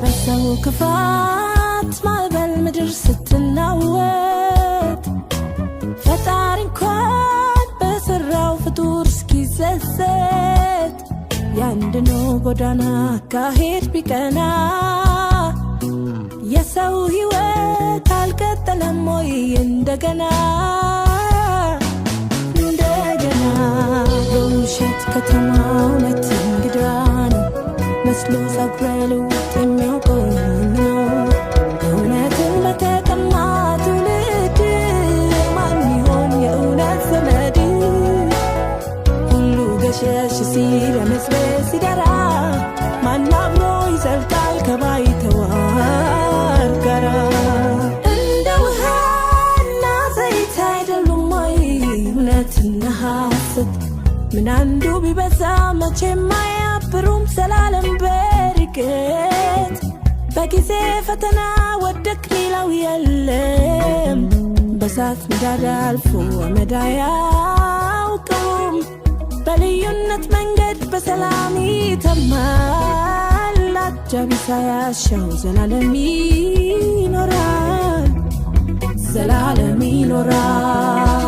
በሰው ክፋት ማዕበል ምድር ስትናወጥ ፈጣሪ እንኳን በሰራው ፍጡር እስኪጸጸት ያንድኖ ጎዳና ካሄድ ቢቀና የሰው ሕይወት አልቀጠለም ወይ እንደገና በውሸት ከተማ እውነት እንግዳ ነው መስሎ ጸጉረ ልውጥ የሚያውቀው ነው እውነትን በተቀማ ትውልድ ማን ይሆን የእውነት ዘመድ ሁሉ ገሸሽ ሲል ለመስበስ ሲደራ ማን አብሮ ይዘልቃል ከባይተዋር ጋራ እንደ ውሃና ዘይት አይደሉም ወይ እውነትና ሐሰት ምን አንዱ ቢበዛ መቼም አያብሩም ዘላለም በርቀት በጊዜ ፈተና ወደቅ ሚለው የለም በሳት ምዳድ አልፎ አመድ አያውቅም በልዩነት መንገድ በሰላም ይተማል አጃቢ ሳያሻው ዘላለም ይኖራል ዘላለም ይኖራል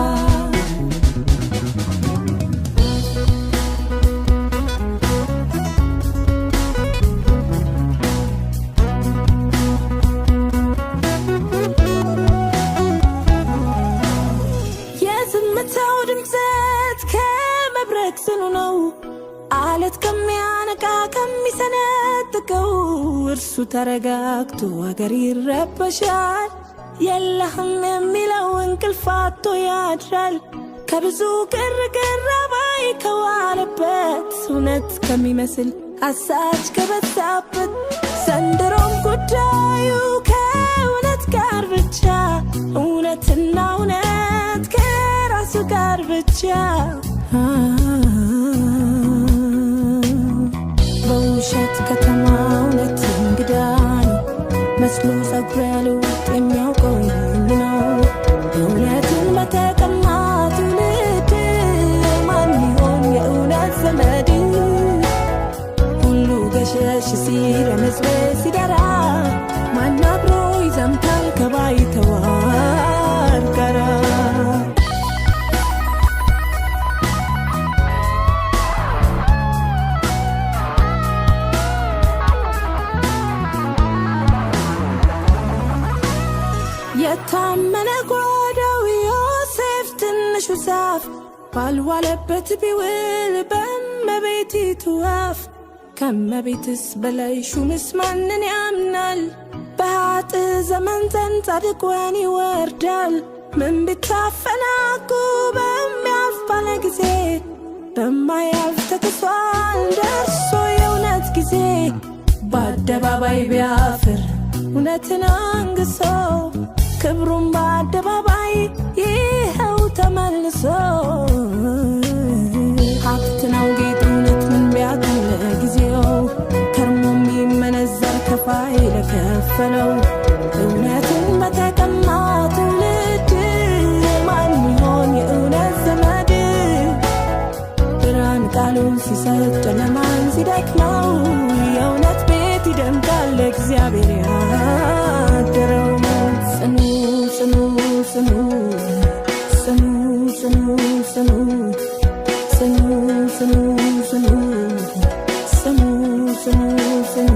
ጽኑ ነው አለት ከሚያነቃ ከሚሰነጥቀው እርሱ ተረጋግቶ አገር ይረበሻል የለህም የሚለው እንቅልፍ አጥቶ ያድራል ከብዙ ግርግር አባይ ከዋለበት እውነት ከሚመስል አሳች ከበዛበት ዘንድሮም ጉዳዩ ከእውነት ጋር ብቻ እውነትና እውነት ከራሱ ጋር ብቻ በውሸት ከተማ እውነት እንግዳ ነው መስሎ ጸጉረ ልውጥ የሚያውቀው ነው እውነትን በተቀማ ትውልድ ማን ይሆን የእውነት ዘመድ ሁሉ ገሸሽ ሲል ለመስበስ ሲደራ ማን አብሮ ይዘምታል ከባይተዋር ጋራ የታመነ ጓዳው ዮሴፍ ትንሹ ዛፍ ባልዋለበት ቢውል በእመቤቲቱ አፍ ከእመቤትስ በላይ ሹምስ ማንን ያምናል በኃጥ ዘመን ዘንድ ጻድቅ ወን ይወርዳል ምን ቢታፈናቁ በሚያልፍ ባለ ጊዜ በማያልፍ ተክሷል ደርሶ የእውነት ጊዜ በአደባባይ ቢያፍር እውነትን አንግሶ ክብሩን በአደባባይ ይኸው ተመልሶ ሀብት ነው ጌጥ እውነት ምን ቢያገኝ ለጊዜው ከርሞ የሚመነዘር ከፋይ ለከፈለው እውነትን በተቀማ ትውልድ ማን ይሆን የእውነት ዘመድ ብርሃን ቃሉን ሲሰጥ ጨለማን ሲደክመው የእውነት ቤት ይደምቃል ለእግዚአብሔር ያደረው ጽኑ ጽኑ ጽኑ ጽኑ ጽኑ ጽኑ ጽኑ ጽኑ ጽኑ ጽኑ ጽኑ ጽኑ